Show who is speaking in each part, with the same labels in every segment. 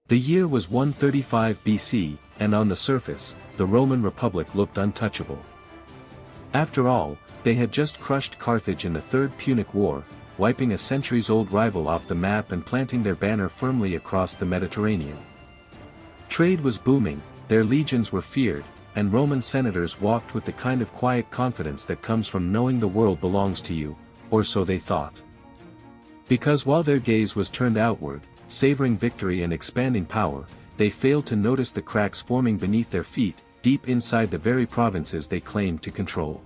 Speaker 1: The year was 135 BC, and on the surface, the Roman Republic looked untouchable. After all, they had just crushed Carthage in the Third Punic War, wiping a centuries-old rival off the map and planting their banner firmly across the Mediterranean. Trade was booming, their legions were feared, and Roman senators walked with the kind of quiet confidence that comes from knowing the world belongs to you, or so they thought. Because while their gaze was turned outward, savoring victory and expanding power, they failed to notice the cracks forming beneath their feet, deep inside the very provinces they claimed to control.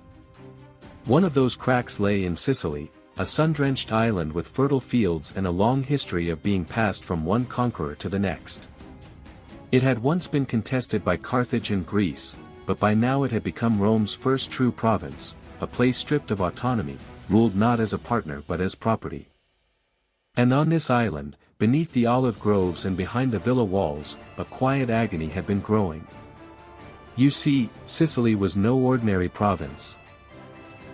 Speaker 1: One of those cracks lay in Sicily, a sun-drenched island with fertile fields and a long history of being passed from one conqueror to the next. It had once been contested by Carthage and Greece, but by now it had become Rome's first true province, a place stripped of autonomy, ruled not as a partner but as property. And on this island, beneath the olive groves and behind the villa walls, a quiet agony had been growing. You see, Sicily was no ordinary province.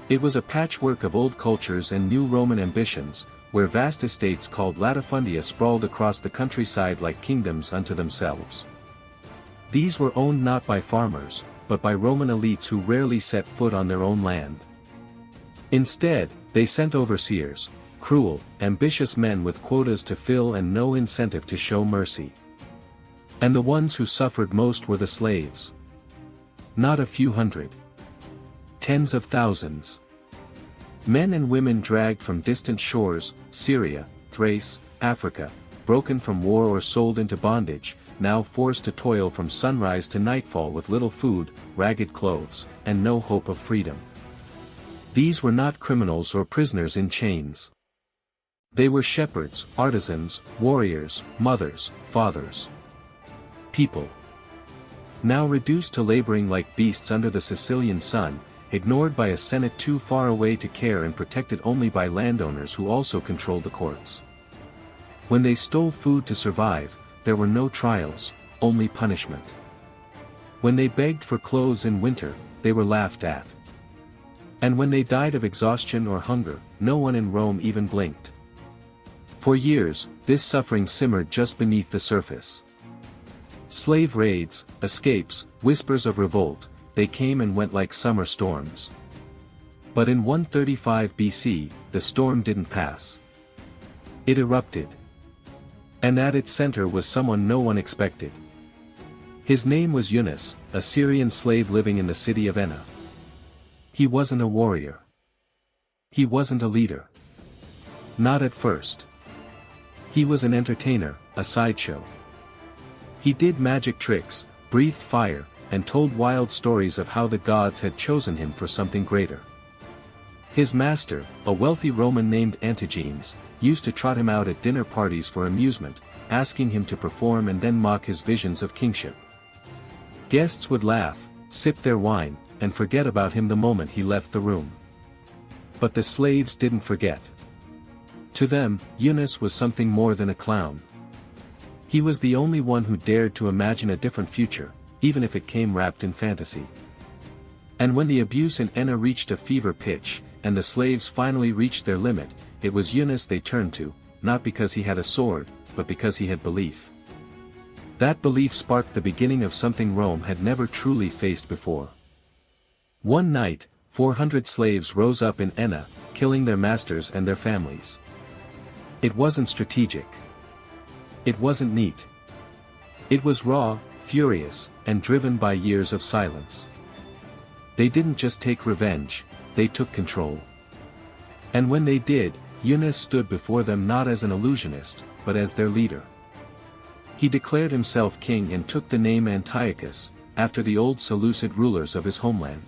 Speaker 1: It was a patchwork of old cultures and new Roman ambitions, where vast estates called latifundia sprawled across the countryside like kingdoms unto themselves. These were owned not by farmers, but by Roman elites who rarely set foot on their own land. Instead, they sent overseers, cruel, ambitious men with quotas to fill and no incentive to show mercy. And the ones who suffered most were the slaves. Not a few hundred. Tens of thousands. Men and women dragged from distant shores, Syria, Thrace, Africa, broken from war or sold into bondage, now forced to toil from sunrise to nightfall with little food, ragged clothes, and no hope of freedom. These were not criminals or prisoners in chains. They were shepherds, artisans, warriors, mothers, fathers. People. Now reduced to laboring like beasts under the Sicilian sun, ignored by a senate too far away to care and protected only by landowners who also controlled the courts. When they stole food to survive, there were no trials, only punishment. When they begged for clothes in winter, they were laughed at. And when they died of exhaustion or hunger, no one in Rome even blinked. For years, this suffering simmered just beneath the surface. Slave raids, escapes, whispers of revolt, they came and went like summer storms. But in 135 BC, the storm didn't pass. It erupted. And at its center was someone no one expected. His name was Yunus, a Syrian slave living in the city of Enna. He wasn't a warrior. He wasn't a leader. Not at first. He was an entertainer, a sideshow. He did magic tricks, breathed fire, and told wild stories of how the gods had chosen him for something greater. His master, a wealthy Roman named Antigenes, used to trot him out at dinner parties for amusement, asking him to perform and then mock his visions of kingship. Guests would laugh, sip their wine, and forget about him the moment he left the room. But the slaves didn't forget. To them, Yunus was something more than a clown. He was the only one who dared to imagine a different future, even if it came wrapped in fantasy. And when the abuse in Enna reached a fever pitch, and the slaves finally reached their limit, it was Yunus they turned to, not because he had a sword, but because he had belief. That belief sparked the beginning of something Rome had never truly faced before. One night, 400 slaves rose up in Enna, killing their masters and their families. It wasn't strategic. It wasn't neat. It was raw, furious, and driven by years of silence. They didn't just take revenge, they took control. And when they did, Yunus stood before them not as an illusionist, but as their leader. He declared himself king and took the name Antiochus, after the old Seleucid rulers of his homeland.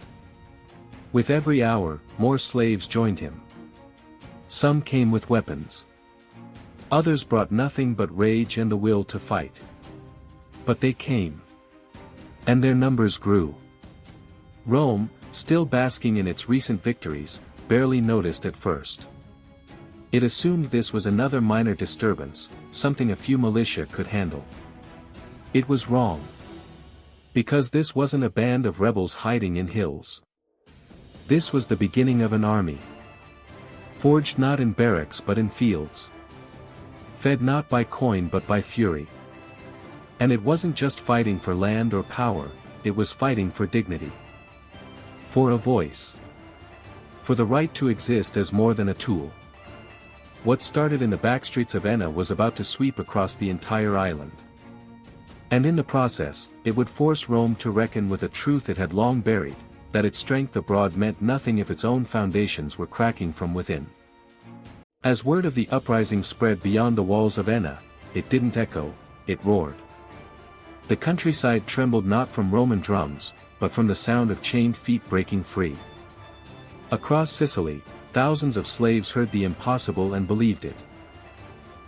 Speaker 1: With every hour, more slaves joined him. Some came with weapons. Others brought nothing but rage and the will to fight. But they came. And their numbers grew. Rome, still basking in its recent victories, barely noticed at first. It assumed this was another minor disturbance, something a few militia could handle. It was wrong. Because this wasn't a band of rebels hiding in hills. This was the beginning of an army. Forged not in barracks but in fields. Fed not by coin but by fury. And it wasn't just fighting for land or power, it was fighting for dignity. For a voice. For the right to exist as more than a tool. What started in the backstreets of Enna was about to sweep across the entire island. And in the process, it would force Rome to reckon with a truth it had long buried, that its strength abroad meant nothing if its own foundations were cracking from within. As word of the uprising spread beyond the walls of Enna, it didn't echo, it roared. The countryside trembled not from Roman drums, but from the sound of chained feet breaking free. Across Sicily, thousands of slaves heard the impossible and believed it.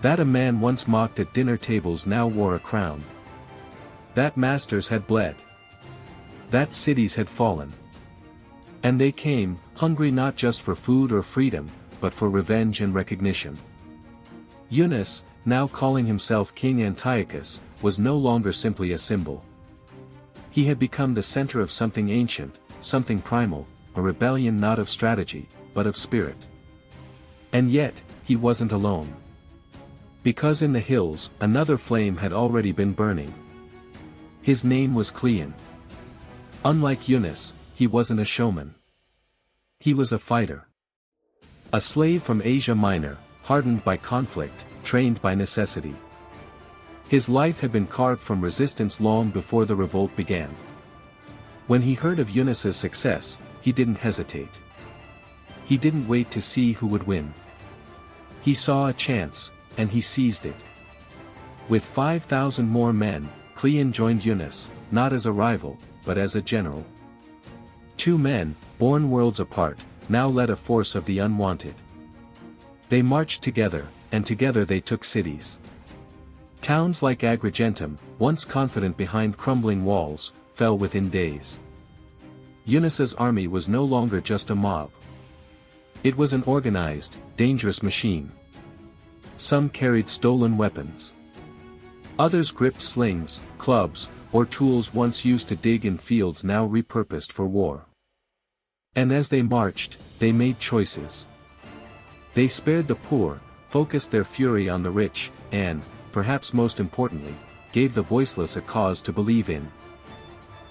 Speaker 1: That a man once mocked at dinner tables now wore a crown. That masters had bled. That cities had fallen. And they came, hungry not just for food or freedom, but for revenge and recognition. Eunice, now calling himself King Antiochus, was no longer simply a symbol. He had become the center of something ancient, something primal, a rebellion not of strategy, but of spirit. And yet, he wasn't alone. Because in the hills, another flame had already been burning. His name was Cleon. Unlike Eunice, he wasn't a showman. He was a fighter. A slave from Asia Minor, hardened by conflict, trained by necessity. His life had been carved from resistance long before the revolt began. When he heard of Eunice's success, he didn't hesitate. He didn't wait to see who would win. He saw a chance, and he seized it. With 5,000 more men, Cleon joined Eunice, not as a rival, but as a general. Two men, born worlds apart, now led a force of the unwanted. They marched together, and together they took cities. Towns like Agrigentum, once confident behind crumbling walls, fell within days. Eunice's army was no longer just a mob. It was an organized, dangerous machine. Some carried stolen weapons. Others gripped slings, clubs, or tools once used to dig in fields now repurposed for war. And as they marched, they made choices. They spared the poor, focused their fury on the rich, and, perhaps most importantly, gave the voiceless a cause to believe in.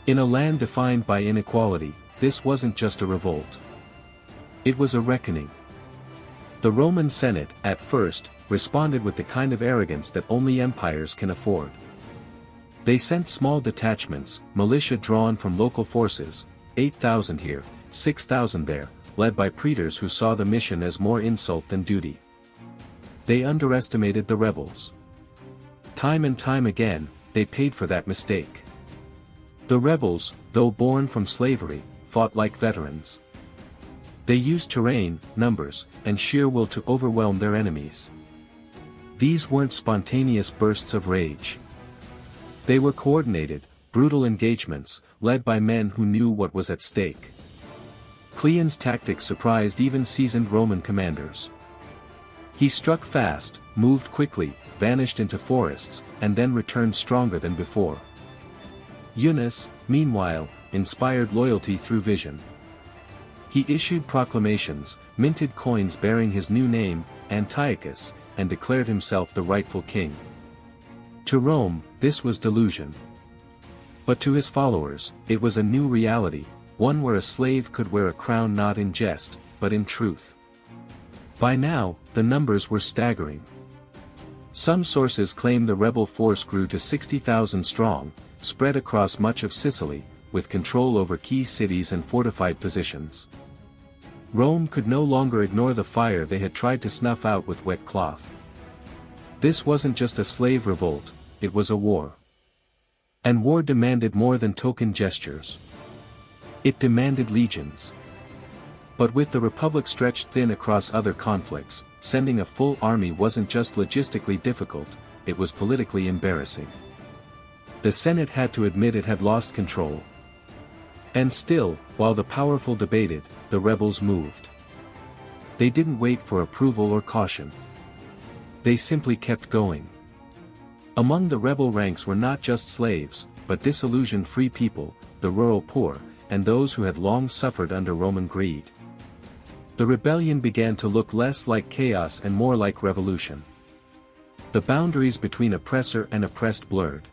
Speaker 1: In a land defined by inequality, this wasn't just a revolt. It was a reckoning. The Roman Senate, at first, responded with the kind of arrogance that only empires can afford. They sent small detachments, militia drawn from local forces, 8,000 here, 6,000 there, led by praetors who saw the mission as more insult than duty. They underestimated the rebels. Time and time again, they paid for that mistake. The rebels, though born from slavery, fought like veterans. They used terrain, numbers, and sheer will to overwhelm their enemies. These weren't spontaneous bursts of rage. They were coordinated, brutal engagements, led by men who knew what was at stake. Cleon's tactics surprised even seasoned Roman commanders. He struck fast, moved quickly, vanished into forests, and then returned stronger than before. Eunice, meanwhile, inspired loyalty through vision. He issued proclamations, minted coins bearing his new name, Antiochus, and declared himself the rightful king. To Rome, this was delusion. But to his followers, it was a new reality, one where a slave could wear a crown not in jest, but in truth. By now, the numbers were staggering. Some sources claim the rebel force grew to 60,000 strong, spread across much of Sicily, with control over key cities and fortified positions. Rome could no longer ignore the fire they had tried to snuff out with wet cloth. This wasn't just a slave revolt, it was a war. And war demanded more than token gestures. It demanded legions. But with the Republic stretched thin across other conflicts, sending a full army wasn't just logistically difficult, it was politically embarrassing. The Senate had to admit it had lost control. And still, while the powerful debated, the rebels moved. They didn't wait for approval or caution. They simply kept going. Among the rebel ranks were not just slaves, but disillusioned free people, the rural poor, and those who had long suffered under Roman greed. The rebellion began to look less like chaos and more like revolution. The boundaries between oppressor and oppressed blurred.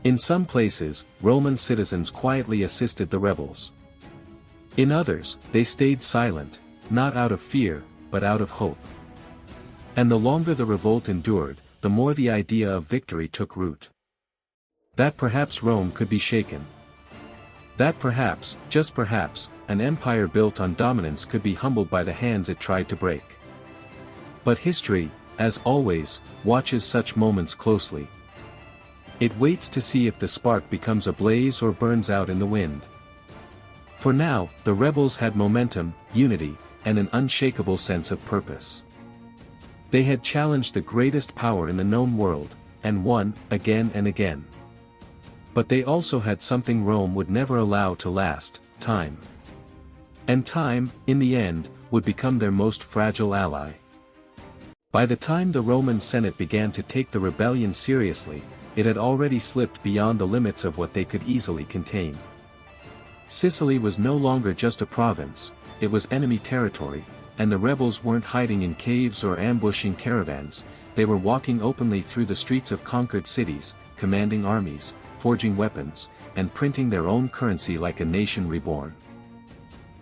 Speaker 1: In some places, Roman citizens quietly assisted the rebels. In others, they stayed silent, not out of fear, but out of hope. And the longer the revolt endured, the more the idea of victory took root. That perhaps Rome could be shaken. That perhaps, just perhaps, an empire built on dominance could be humbled by the hands it tried to break. But history, as always, watches such moments closely. It waits to see if the spark becomes a blaze or burns out in the wind. For now, the rebels had momentum, unity, and an unshakable sense of purpose. They had challenged the greatest power in the known world, and won, again and again. But they also had something Rome would never allow to last: time. And time, in the end, would become their most fragile ally. By the time the Roman Senate began to take the rebellion seriously, it had already slipped beyond the limits of what they could easily contain. Sicily was no longer just a province, it was enemy territory, and the rebels weren't hiding in caves or ambushing caravans, they were walking openly through the streets of conquered cities, commanding armies, forging weapons, and printing their own currency like a nation reborn.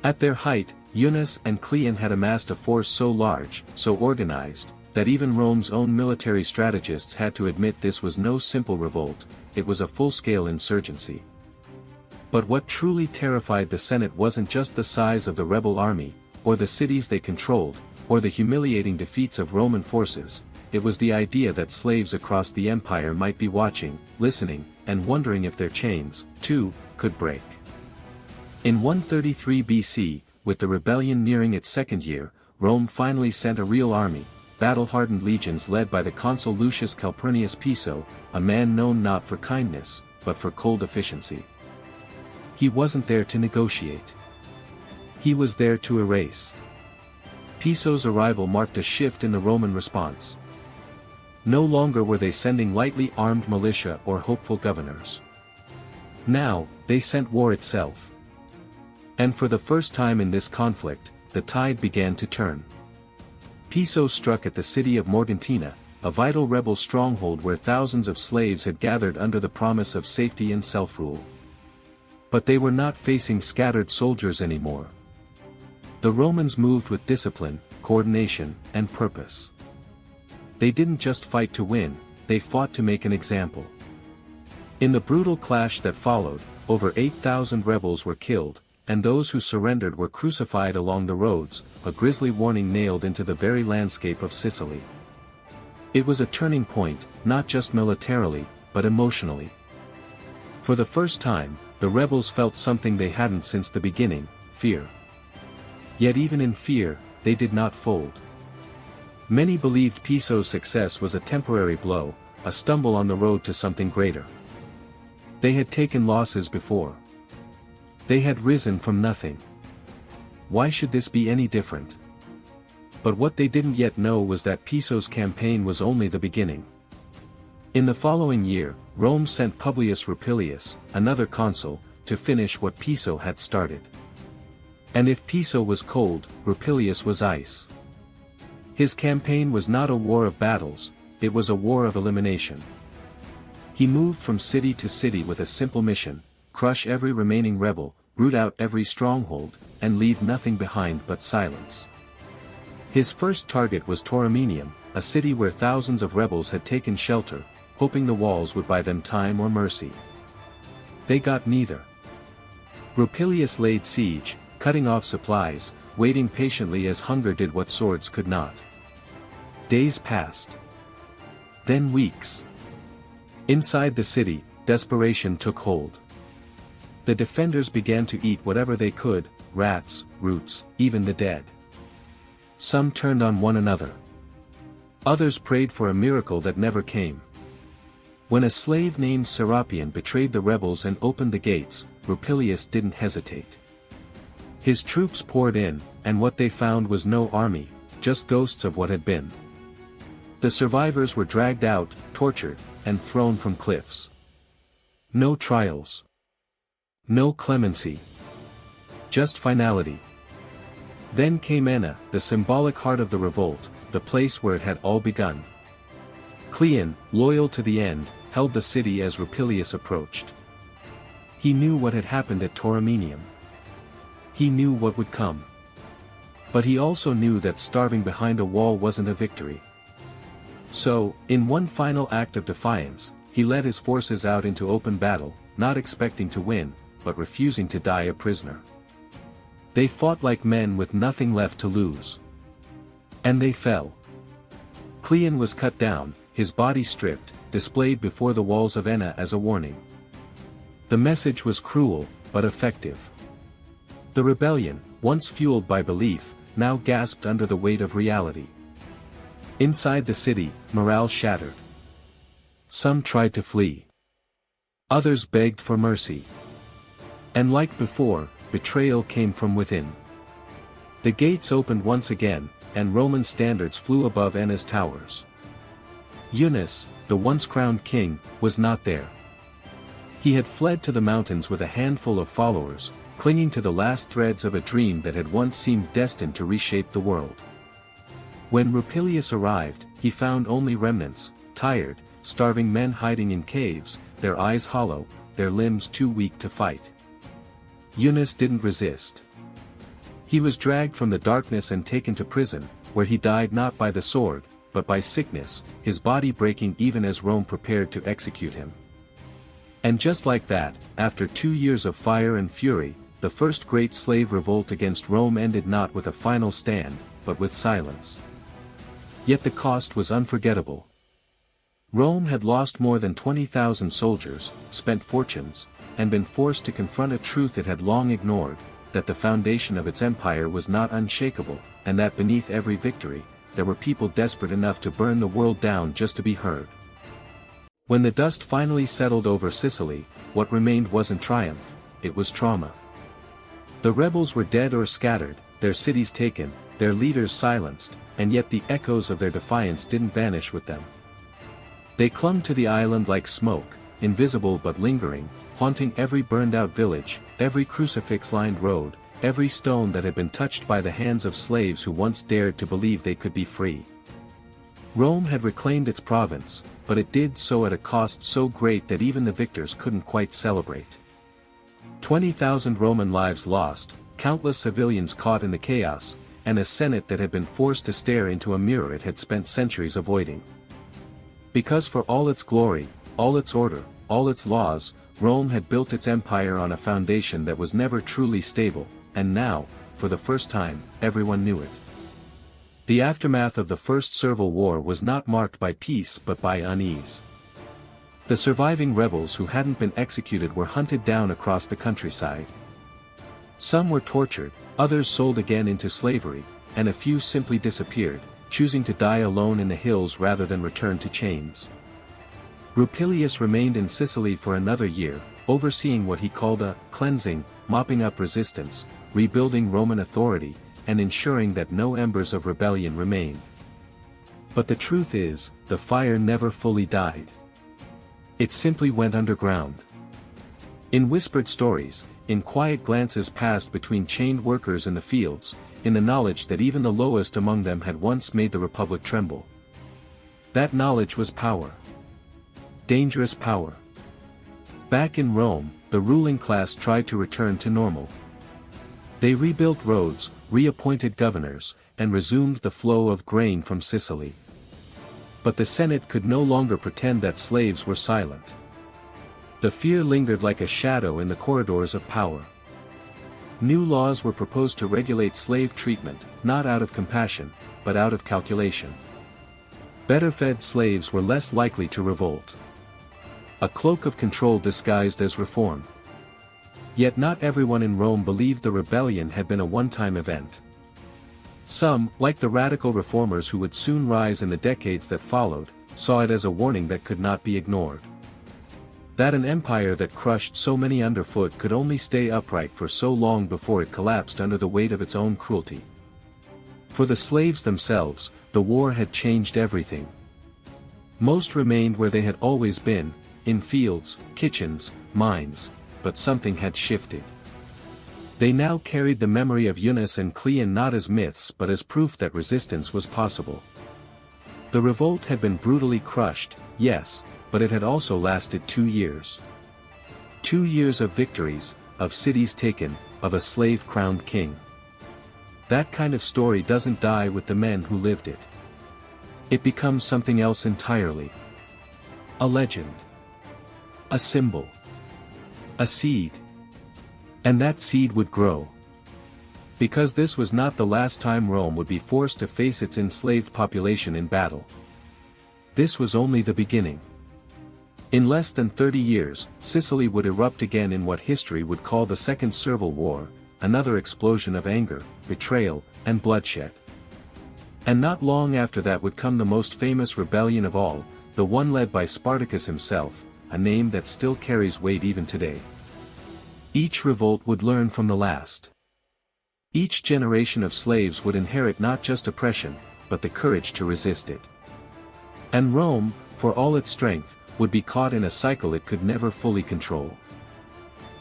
Speaker 1: At their height, Eunice and Cleon had amassed a force so large, so organized, that even Rome's own military strategists had to admit this was no simple revolt, it was a full-scale insurgency. But what truly terrified the Senate wasn't just the size of the rebel army, or the cities they controlled, or the humiliating defeats of Roman forces, it was the idea that slaves across the empire might be watching, listening, and wondering if their chains, too, could break. In 133 BC, with the rebellion nearing its second year, Rome finally sent a real army, battle-hardened legions led by the consul Lucius Calpurnius Piso, a man known not for kindness, but for cold efficiency. He wasn't there to negotiate. He was there to erase. Piso's arrival marked a shift in the Roman response. No longer were they sending lightly armed militia or hopeful governors. Now, they sent war itself. And for the first time in this conflict, the tide began to turn. Piso struck at the city of Morgantina, a vital rebel stronghold where thousands of slaves had gathered under the promise of safety and self-rule. But they were not facing scattered soldiers anymore. The Romans moved with discipline, coordination, and purpose. They didn't just fight to win, they fought to make an example. In the brutal clash that followed, over 8,000 rebels were killed, and those who surrendered were crucified along the roads, a grisly warning nailed into the very landscape of Sicily. It was a turning point, not just militarily, but emotionally. For the first time, the rebels felt something they hadn't since the beginning: fear. Yet even in fear, they did not fold. Many believed Piso's success was a temporary blow, a stumble on the road to something greater. They had taken losses before. They had risen from nothing. Why should this be any different? But what they didn't yet know was that Piso's campaign was only the beginning. In the following year, Rome sent Publius Rupilius, another consul, to finish what Piso had started. And if Piso was cold, Rupilius was ice. His campaign was not a war of battles, it was a war of elimination. He moved from city to city with a simple mission: crush every remaining rebel, root out every stronghold, and leave nothing behind but silence. His first target was Tauromenium, a city where thousands of rebels had taken shelter, hoping the walls would buy them time or mercy. They got neither. Rupilius laid siege, cutting off supplies, waiting patiently as hunger did what swords could not. Days passed. Then weeks. Inside the city, desperation took hold. The defenders began to eat whatever they could: rats, roots, even the dead. Some turned on one another. Others prayed for a miracle that never came. When a slave named Serapion betrayed the rebels and opened the gates, Rupilius didn't hesitate. His troops poured in, and what they found was no army, just ghosts of what had been. The survivors were dragged out, tortured, and thrown from cliffs. No trials. No clemency. Just finality. Then came Enna, the symbolic heart of the revolt, the place where it had all begun. Cleon, loyal to the end, held the city as Rupilius approached. He knew what had happened at Tauromenium. He knew what would come. But he also knew that starving behind a wall wasn't a victory. So, in one final act of defiance, he led his forces out into open battle, not expecting to win, but refusing to die a prisoner. They fought like men with nothing left to lose. And they fell. Cleon was cut down, his body stripped, displayed before the walls of Enna as a warning. The message was cruel, but effective. The rebellion, once fueled by belief, now gasped under the weight of reality. Inside the city, morale shattered. Some tried to flee. Others begged for mercy. And like before, betrayal came from within. The gates opened once again, and Roman standards flew above Enna's towers. Eunice, the once crowned king, was not there. He had fled to the mountains with a handful of followers, clinging to the last threads of a dream that had once seemed destined to reshape the world. When Rupilius arrived, he found only remnants, tired, starving men hiding in caves, their eyes hollow, their limbs too weak to fight. Eunice didn't resist. He was dragged from the darkness and taken to prison, where he died not by the sword, but by sickness, his body breaking even as Rome prepared to execute him. And just like that, after 2 years of fire and fury, the first great slave revolt against Rome ended not with a final stand, but with silence. Yet the cost was unforgettable. Rome had lost more than 20,000 soldiers, spent fortunes, and been forced to confront a truth it had long ignored, that the foundation of its empire was not unshakable, and that beneath every victory, there were people desperate enough to burn the world down just to be heard. When the dust finally settled over Sicily, what remained wasn't triumph, it was trauma. The rebels were dead or scattered, their cities taken, their leaders silenced, and yet the echoes of their defiance didn't vanish with them. They clung to the island like smoke, invisible but lingering, haunting every burned-out village, every crucifix-lined road, every stone that had been touched by the hands of slaves who once dared to believe they could be free. Rome had reclaimed its province, but it did so at a cost so great that even the victors couldn't quite celebrate. 20,000 Roman lives lost, countless civilians caught in the chaos, and a Senate that had been forced to stare into a mirror it had spent centuries avoiding. Because for all its glory, all its order, all its laws, Rome had built its empire on a foundation that was never truly stable, and now, for the first time, everyone knew it. The aftermath of the First Servile War was not marked by peace but by unease. The surviving rebels who hadn't been executed were hunted down across the countryside. Some were tortured, others sold again into slavery, and a few simply disappeared, choosing to die alone in the hills rather than return to chains. Rupilius remained in Sicily for another year, overseeing what he called a cleansing, mopping up resistance, rebuilding Roman authority, and ensuring that no embers of rebellion remained. But the truth is, the fire never fully died. It simply went underground. In whispered stories, in quiet glances passed between chained workers in the fields, in the knowledge that even the lowest among them had once made the Republic tremble. That knowledge was power. Dangerous power. Back in Rome, the ruling class tried to return to normal. They rebuilt roads, reappointed governors, and resumed the flow of grain from Sicily. But the Senate could no longer pretend that slaves were silent. The fear lingered like a shadow in the corridors of power. New laws were proposed to regulate slave treatment, not out of compassion, but out of calculation. Better-fed slaves were less likely to revolt. A cloak of control disguised as reform. Yet not everyone in Rome believed the rebellion had been a one-time event. Some, like the radical reformers who would soon rise in the decades that followed, saw it as a warning that could not be ignored. That an empire that crushed so many underfoot could only stay upright for so long before it collapsed under the weight of its own cruelty. For the slaves themselves, the war had changed everything. Most remained where they had always been, in fields, kitchens, mines, but something had shifted. They now carried the memory of Eunice and Cleon not as myths but as proof that resistance was possible. The revolt had been brutally crushed, yes, but it had also lasted 2 years. 2 years of victories, of cities taken, of a slave-crowned king. That kind of story doesn't die with the men who lived it. It becomes something else entirely. A legend. A symbol. A seed. And that seed would grow. Because this was not the last time Rome would be forced to face its enslaved population in battle. This was only the beginning. In less than 30 years, Sicily would erupt again in what history would call the Second Servile War, another explosion of anger, betrayal, and bloodshed. And not long after that would come the most famous rebellion of all, the one led by Spartacus himself, a name that still carries weight even today. Each revolt would learn from the last. Each generation of slaves would inherit not just oppression, but the courage to resist it. And Rome, for all its strength, would be caught in a cycle it could never fully control.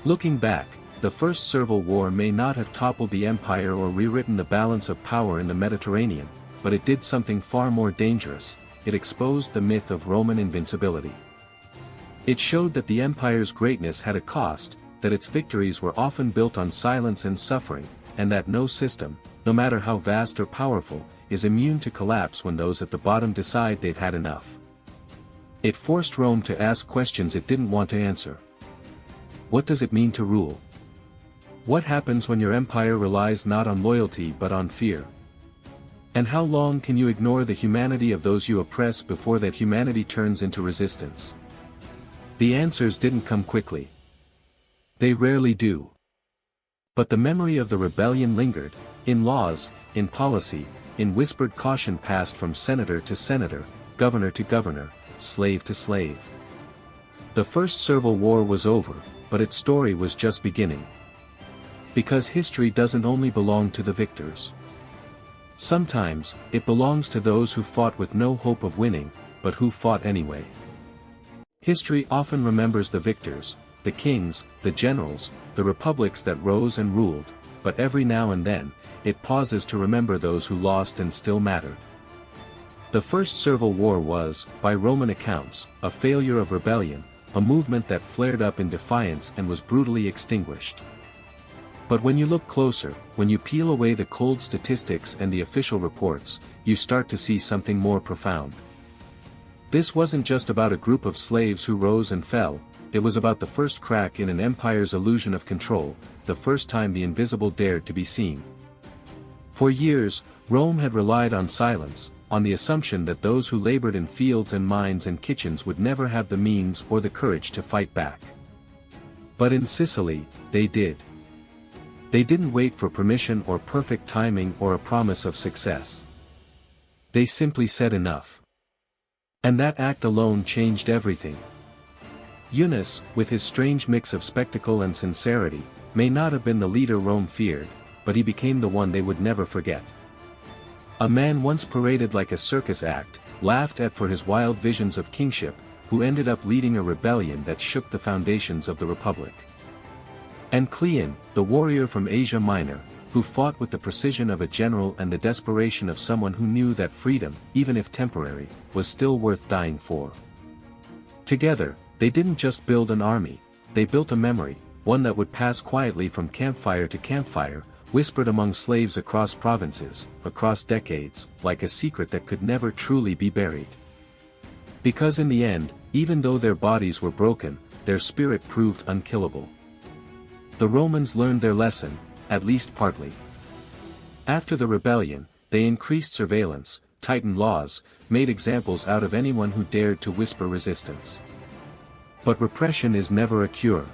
Speaker 1: Looking back, the First Servile War may not have toppled the empire or rewritten the balance of power in the Mediterranean, but it did something far more dangerous: it exposed the myth of Roman invincibility. It showed that the empire's greatness had a cost, that its victories were often built on silence and suffering, and that no system, no matter how vast or powerful, is immune to collapse when those at the bottom decide they've had enough. It forced Rome to ask questions it didn't want to answer. What does it mean to rule? What happens when your empire relies not on loyalty but on fear? And how long can you ignore the humanity of those you oppress before that humanity turns into resistance? The answers didn't come quickly. They rarely do. But the memory of the rebellion lingered, in laws, in policy, in whispered caution passed from senator to senator, governor to governor, slave to slave. The First Servile War was over, but its story was just beginning. Because history doesn't only belong to the victors. Sometimes, it belongs to those who fought with no hope of winning, but who fought anyway. History often remembers the victors, the kings, the generals, the republics that rose and ruled, but every now and then, it pauses to remember those who lost and still mattered. The First Servile War was, by Roman accounts, a failure of rebellion, a movement that flared up in defiance and was brutally extinguished. But when you look closer, when you peel away the cold statistics and the official reports, you start to see something more profound. This wasn't just about a group of slaves who rose and fell, it was about the first crack in an empire's illusion of control, the first time the invisible dared to be seen. For years, Rome had relied on silence, on the assumption that those who labored in fields and mines and kitchens would never have the means or the courage to fight back. But in Sicily, they did. They didn't wait for permission or perfect timing or a promise of success. They simply said enough. And that act alone changed everything. Yunus, with his strange mix of spectacle and sincerity, may not have been the leader Rome feared, but he became the one they would never forget. A man once paraded like a circus act, laughed at for his wild visions of kingship, who ended up leading a rebellion that shook the foundations of the Republic. And Cleon, the warrior from Asia Minor, who fought with the precision of a general and the desperation of someone who knew that freedom, even if temporary, was still worth dying for. Together, they didn't just build an army, they built a memory, one that would pass quietly from campfire to campfire, whispered among slaves across provinces, across decades, like a secret that could never truly be buried. Because in the end, even though their bodies were broken, their spirit proved unkillable. The Romans learned their lesson, at least partly. After the rebellion, they increased surveillance, tightened laws, made examples out of anyone who dared to whisper resistance. But repression is never a cure.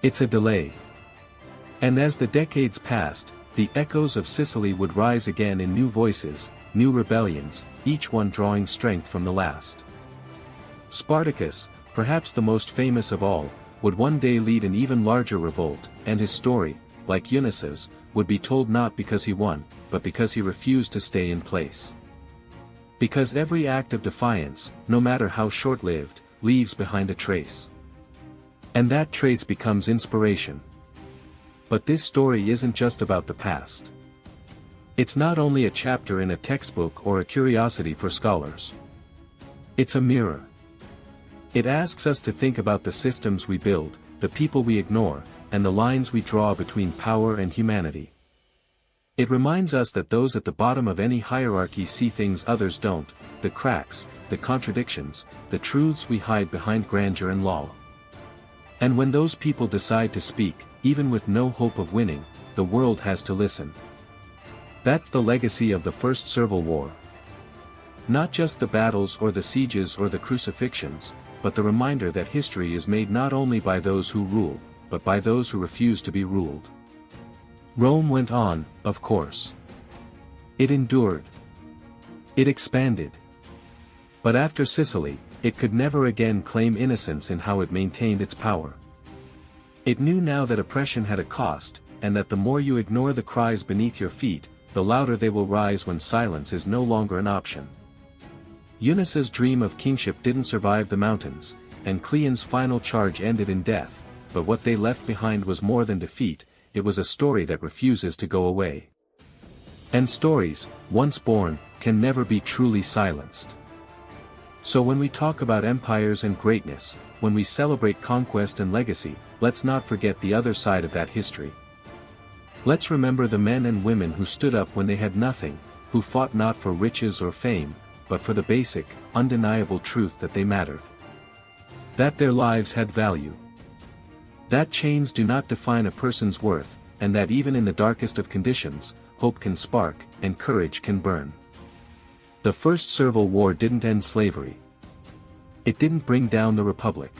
Speaker 1: It's a delay. And as the decades passed, the echoes of Sicily would rise again in new voices, new rebellions, each one drawing strength from the last. Spartacus, perhaps the most famous of all, would one day lead an even larger revolt, and his story, like Yunus's, would be told not because he won, but because he refused to stay in place. Because every act of defiance, no matter how short-lived, leaves behind a trace. And that trace becomes inspiration. But this story isn't just about the past. It's not only a chapter in a textbook or a curiosity for scholars. It's a mirror. It asks us to think about the systems we build, the people we ignore, and the lines we draw between power and humanity. It reminds us that those at the bottom of any hierarchy see things others don't, the cracks, the contradictions, the truths we hide behind grandeur and law. And when those people decide to speak, even with no hope of winning, the world has to listen. That's the legacy of the First Servile War. Not just the battles or the sieges or the crucifixions, but the reminder that history is made not only by those who rule, but by those who refuse to be ruled. Rome went on, of course. It endured. It expanded. But after Sicily, it could never again claim innocence in how it maintained its power. It knew now that oppression had a cost, and that the more you ignore the cries beneath your feet, the louder they will rise when silence is no longer an option. Eunice's dream of kingship didn't survive the mountains, and Cleon's final charge ended in death, but what they left behind was more than defeat, it was a story that refuses to go away. And stories, once born, can never be truly silenced. So when we talk about empires and greatness, when we celebrate conquest and legacy, let's not forget the other side of that history. Let's remember the men and women who stood up when they had nothing, who fought not for riches or fame, but for the basic, undeniable truth that they mattered. That their lives had value. That chains do not define a person's worth, and that even in the darkest of conditions, hope can spark, and courage can burn. The First Servile War didn't end slavery. It didn't bring down the Republic.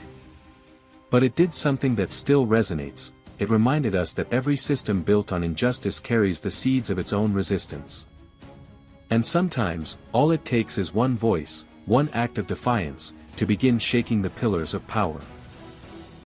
Speaker 1: But it did something that still resonates, it reminded us that every system built on injustice carries the seeds of its own resistance. And sometimes, all it takes is one voice, one act of defiance, to begin shaking the pillars of power.